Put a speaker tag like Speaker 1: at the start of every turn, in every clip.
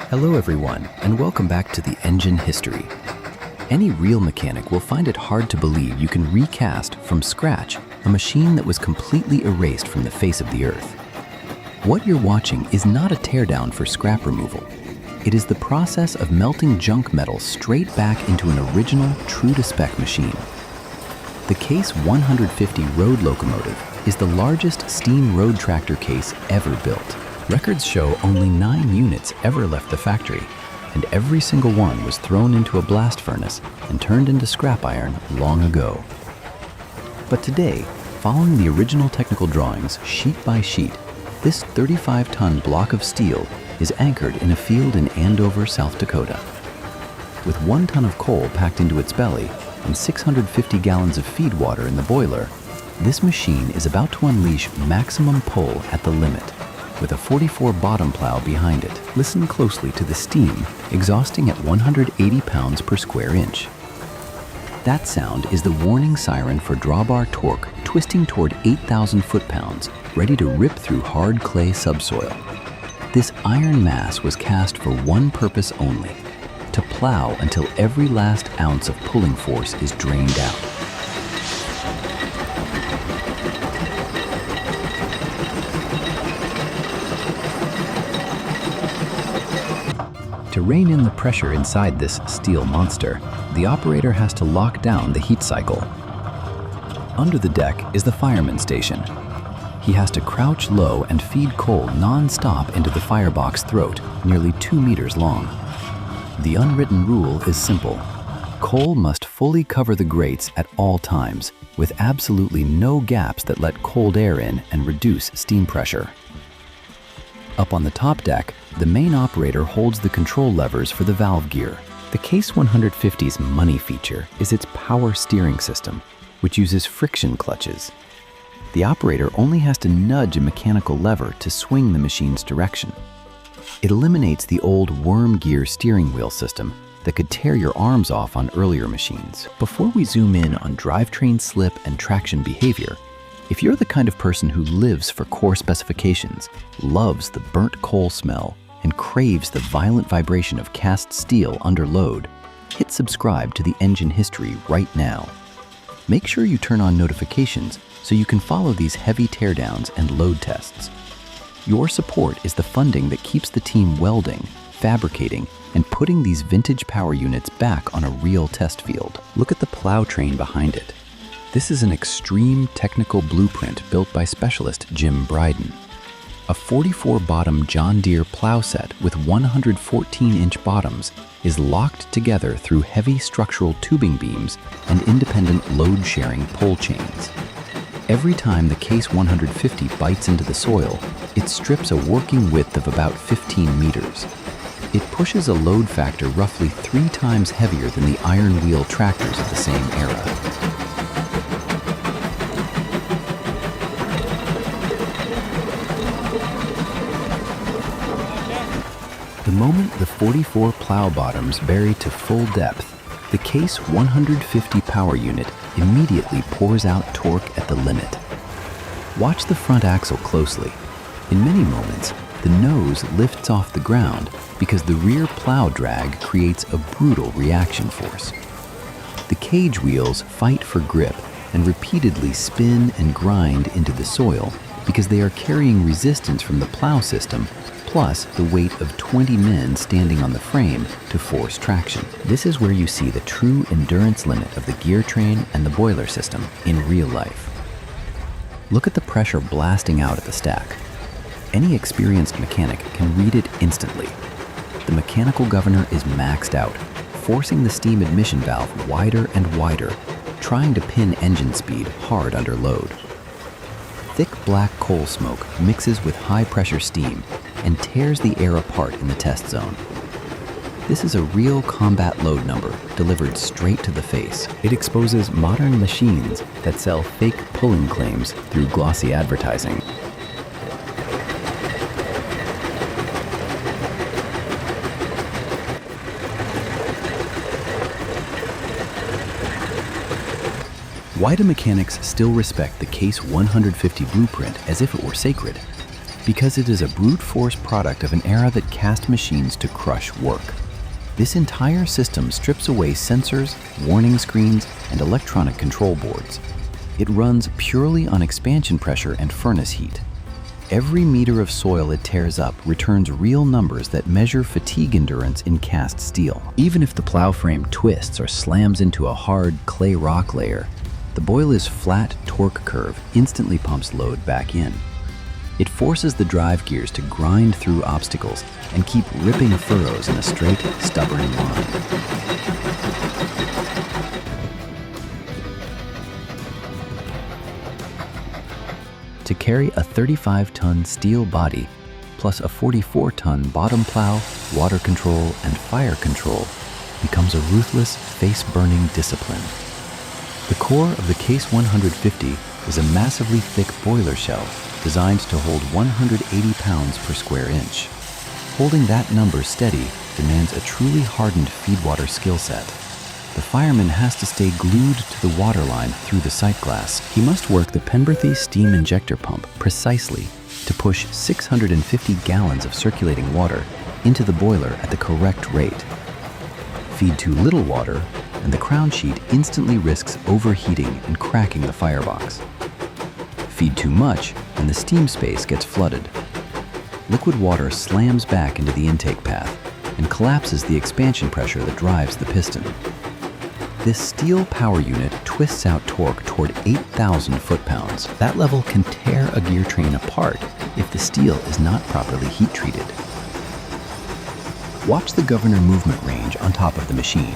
Speaker 1: Hello everyone, and welcome back to the Engine History. Any real mechanic will find it hard to believe you can recast from scratch a machine that was completely erased from the face of the earth. What you're watching is not a teardown for scrap removal. It is the process of melting junk metal straight back into an original, true-to-spec machine. The Case 150 road locomotive is the largest steam road tractor case ever built. Records show only 9 units ever left the factory, and every single one was thrown into a blast furnace and turned into scrap iron long ago. But today, following the original technical drawings sheet by sheet, this 35-ton block of steel is anchored in a field in Andover, South Dakota. With 1 ton of coal packed into its belly and 650 gallons of feed water in the boiler, this machine is about to unleash maximum pull at the limit. With a 44 bottom plow behind it, listen closely to the steam exhausting at 180 pounds per square inch. That sound is the warning siren for drawbar torque twisting toward 8,000 foot-pounds, ready to rip through hard clay subsoil. This iron mass was cast for one purpose only: to plow until every last ounce of pulling force is drained out. To rein in the pressure inside this steel monster, the operator has to lock down the heat cycle. Under the deck is the fireman station. He has to crouch low and feed coal non-stop into the firebox throat, nearly 2 meters long. The unwritten rule is simple. Coal must fully cover the grates at all times, with absolutely no gaps that let cold air in and reduce steam pressure. Up on the top deck, the main operator holds the control levers for the valve gear. The Case 150's money feature is its power steering system, which uses friction clutches. The operator only has to nudge a mechanical lever to swing the machine's direction. It eliminates the old worm gear steering wheel system that could tear your arms off on earlier machines. Before we zoom in on drivetrain slip and traction behavior, if you're the kind of person who lives for core specifications, loves the burnt coal smell, and craves the violent vibration of cast steel under load, hit subscribe to the Engine History right now. Make sure you turn on notifications so you can follow these heavy teardowns and load tests. Your support is the funding that keeps the team welding, fabricating, and putting these vintage power units back on a real test field. Look at the plow train behind it. This is an extreme technical blueprint built by specialist Jim Bryden. A 44-bottom John Deere plow set with 114-inch bottoms is locked together through heavy structural tubing beams and independent load-sharing pole chains. Every time the Case 150 bites into the soil, it strips a working width of about 15 meters. It pushes a load factor roughly 3 times heavier than the iron wheel tractors of the same era. The moment the 44 plow bottoms bury to full depth, the Case 150 power unit immediately pours out torque at the limit. Watch the front axle closely. In many moments, the nose lifts off the ground because the rear plow drag creates a brutal reaction force. The cage wheels fight for grip and repeatedly spin and grind into the soil because they are carrying resistance from the plow system plus the weight of 20 men standing on the frame to force traction. This is where you see the true endurance limit of the gear train and the boiler system in real life. Look at the pressure blasting out at the stack. Any experienced mechanic can read it instantly. The mechanical governor is maxed out, forcing the steam admission valve wider and wider, trying to pin engine speed hard under load. Thick black coal smoke mixes with high-pressure steam and tears the air apart in the test zone. This is a real combat load number delivered straight to the face. It exposes modern machines that sell fake pulling claims through glossy advertising. Why do mechanics still respect the Case 150 blueprint as if it were sacred? Because it is a brute force product of an era that cast machines to crush work. This entire system strips away sensors, warning screens, and electronic control boards. It runs purely on expansion pressure and furnace heat. Every meter of soil it tears up returns real numbers that measure fatigue endurance in cast steel. Even if the plow frame twists or slams into a hard clay rock layer, the boiler's flat torque curve instantly pumps load back in. It forces the drive gears to grind through obstacles and keep ripping furrows in a straight, stubborn line. To carry a 35-ton steel body, plus a 44-ton bottom plow, water control, and fire control, becomes a ruthless, face-burning discipline. The core of the Case 150 is a massively thick boiler shell designed to hold 180 pounds per square inch. Holding that number steady demands a truly hardened feedwater skill set. The fireman has to stay glued to the water line through the sight glass. He must work the Penberthy steam injector pump precisely to push 650 gallons of circulating water into the boiler at the correct rate. Feed too little water, and the crown sheet instantly risks overheating and cracking the firebox. Feed too much, and the steam space gets flooded. Liquid water slams back into the intake path and collapses the expansion pressure that drives the piston. This steel power unit twists out torque toward 8,000 foot-pounds. That level can tear a gear train apart if the steel is not properly heat treated. Watch the governor movement range on top of the machine.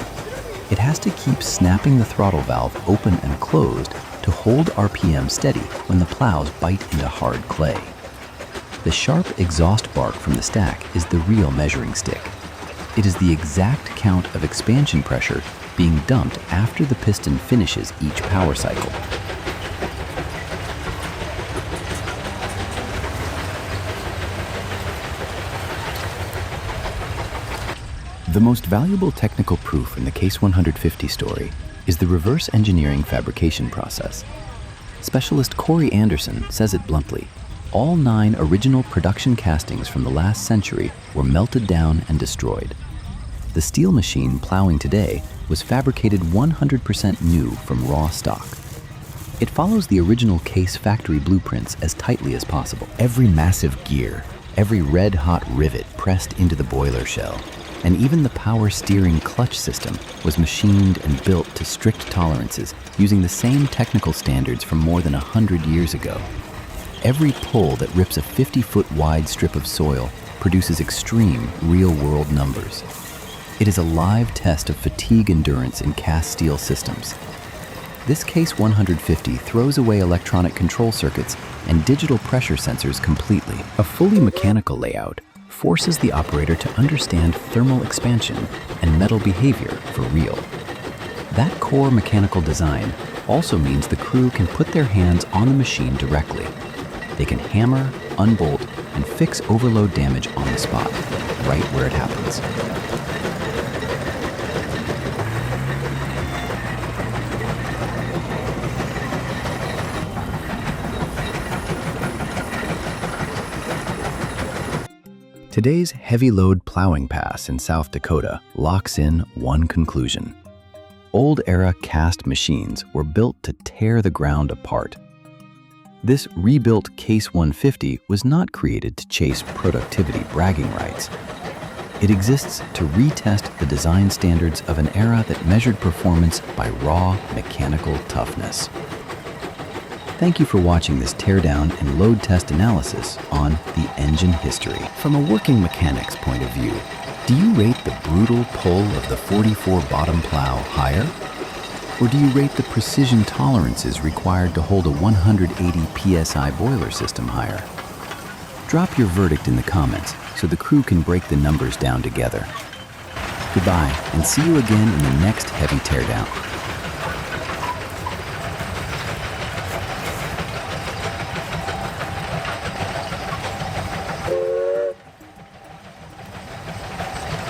Speaker 1: It has to keep snapping the throttle valve open and closed to hold RPM steady when the plows bite into hard clay. The sharp exhaust bark from the stack is the real measuring stick. It is the exact count of expansion pressure being dumped after the piston finishes each power cycle. The most valuable technical proof in the Case 150 story is the reverse engineering fabrication process. Specialist Corey Anderson says it bluntly: all 9 original production castings from the last century were melted down and destroyed. The steel machine plowing today was fabricated 100% new from raw stock. It follows the original Case factory blueprints as tightly as possible. Every massive gear, every red-hot rivet pressed into the boiler shell, and even the power steering clutch system was machined and built to strict tolerances using the same technical standards from more than 100 years ago. Every pull that rips a 50-foot wide strip of soil produces extreme, real-world numbers. It is a live test of fatigue endurance in cast steel systems. This Case 150 throws away electronic control circuits and digital pressure sensors completely. A fully mechanical layout forces the operator to understand thermal expansion and metal behavior for real. That core mechanical design also means the crew can put their hands on the machine directly. They can hammer, unbolt, and fix overload damage on the spot, right where it happens. Today's heavy load plowing pass in South Dakota locks in one conclusion. Old-era cast machines were built to tear the ground apart. This rebuilt Case 150 was not created to chase productivity bragging rights. It exists to retest the design standards of an era that measured performance by raw mechanical toughness. Thank you for watching this teardown and load test analysis on the engine history. From a working mechanic's point of view, do you rate the brutal pull of the 44 bottom plow higher? Or do you rate the precision tolerances required to hold a 180 psi boiler system higher? Drop your verdict in the comments so the crew can break the numbers down together. Goodbye, and see you again in the next heavy teardown.